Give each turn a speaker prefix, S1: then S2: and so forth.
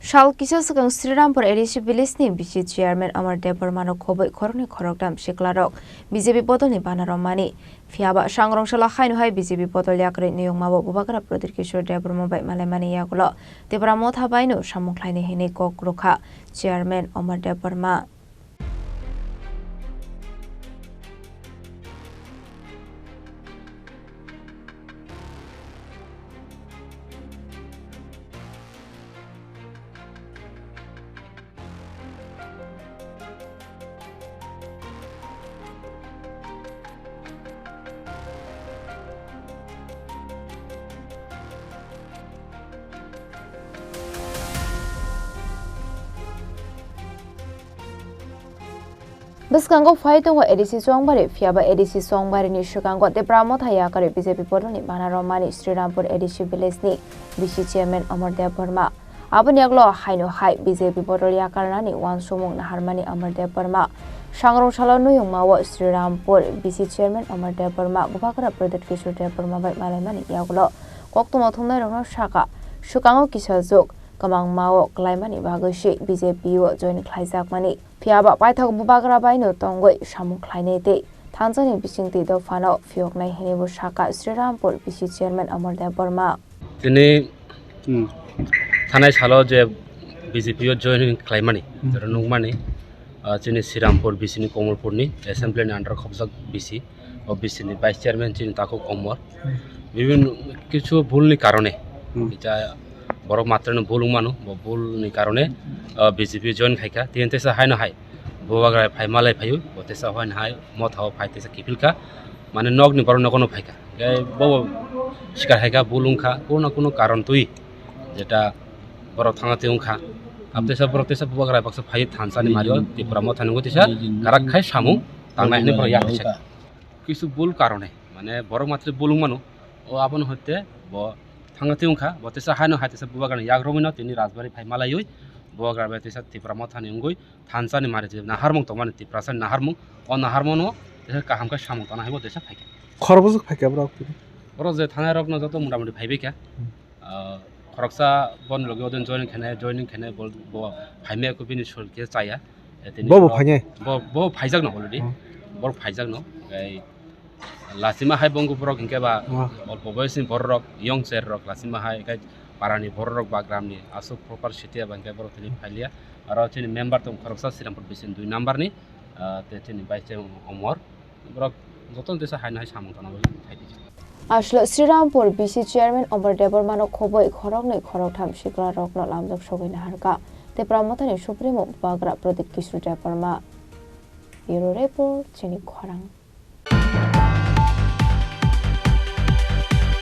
S1: Salkisa Swkang Srirampur ADC Village-ni BJP Chairman Amar Debbarma Khobwi Khoroknwi Khoroktham Siklarok BJP Bodol Bana Romani Phiya Sangrongsalo Haino BJP Bodol Yakarwi Nayungmao Bubagra Pradyot Kishore Debbarma Malaimani Yakulo Tipra Motha baino Samung Khlainai Haino Khoroktham Chairman Amar Debbarma Biskango Fighting ADC Songbari, Phiya ADC Songbari ni Swkang Tipra MothaO Yakarwi BJP Bodol Bana Romani Srirampur ADC Village-ni BJP Chairman Amar Debbarma Aboni Yakulo Haino BJP Bodol Yakarwi Wan Samung Harmani Amar Debbarma Sangrongsalo Nayungmao Srirampur BJP Chairman Amar Debbarma Bubagra Pradyot Kishore Debbarma Malaimani Yakulo Khoroktham Thongnai Rokno Saka Swkang Kishore Nayungmao Khlainai Bagasi BJP join Khlaijakmani Phiya Paithak Bubagra baino Tongoi Samung Khlainai te Thangkhani Bisingti do Phano Phioknai Henibu Saka Srirampur BJP Chairman Amar Debbarma
S2: Chini Thanai Salo je BJP join Khlainai Romani Chini Srirampur BC ni Komolpur ni Assembly ni under Khobjak BC o BC ni Vice Chairman Chini Tako Komor বিভিন্ন কিছু ভুলনি কারণে এটা বড় মাত্রায় ভুল মানো ভুলনি কারণে BJP join খাইকা তিনতেসা হাইনো high বুবাগ্রা phi মালাই ফাইও বতেসা হাইন high মথাও ফাইতেসা কিফিলকা মানে নগনি বড় নগনো ফাইকা গাই বব শিকার হাইকা বুলুংখা কোনো কারণ তুই যেটা বড় থাঙাতে উংখা আপতেসা বড়তেসা বুবাগ্রা বাক্স ফাই থানসানি মারিও ত্রিপুরা মথানি গতিসা কারাক খাই সামু তাংনাই হনে বড় ইয়াকসা কিছু ভুল কারণে মানে বড় মাত্রায় বুলুং মানো ও আপন হতে ব থাঙ্গাতে উংখা বতেসা হাইনো হাইতেসা বুবাগ্রা ইয়াগ্রমিনো তিনি রাজবাড়ি ফাই মালাইই বুবাগ্রা বেতেসা ত্রিপুরা মথানি উঙ্গই থানসানি মারি যে নাহারমং তমানি ত্রিপুরাসান নাহারমং ও নাহারমনো দেশা কাহামকা সামং তানা হাইবো দেশা ফাইকা
S3: খরবজক ফাইকা ব্রা
S2: বড় যে থানায় রকনো যত মোটামুটি ফাইবেকা খরকসা বন লগে ওদিন জয়েনিং খেনে বল ফাইমে কো বিনি সরকে চায়া
S3: বব ফাইনে
S2: বব ফাইজাক ন অলরেডি বড় ফাইজাক ন এই লাসিমা হাই বঙ্গপুরক হিংকেবা অল্প বয়সী বড়রক ইয়ং চেররক লাসিমা হাই গাই পারানি বড়রক বা গ্রামনি আসুক প্রপার সিটিয়া বাঙ্কে বড় তিনি ফাইলিয়া আর চিনি মেম্বার তো খরকসা শ্রীরামপুর বিসিন 2 নাম্বারনি তে চিনি বাইছে অমর বড় যতন দেশা হাই না হাই সামং তানা বলে ফাইদি
S1: আসলে Serampore BJP Chairman Amar Debbarma Khobwi Khoroknwi Khoroktham Siklarok lamjak sogai naharka Tipra Mothani Supremo Bubagra Pradyot Kishore Debbarma Bureau Report Chini Khorang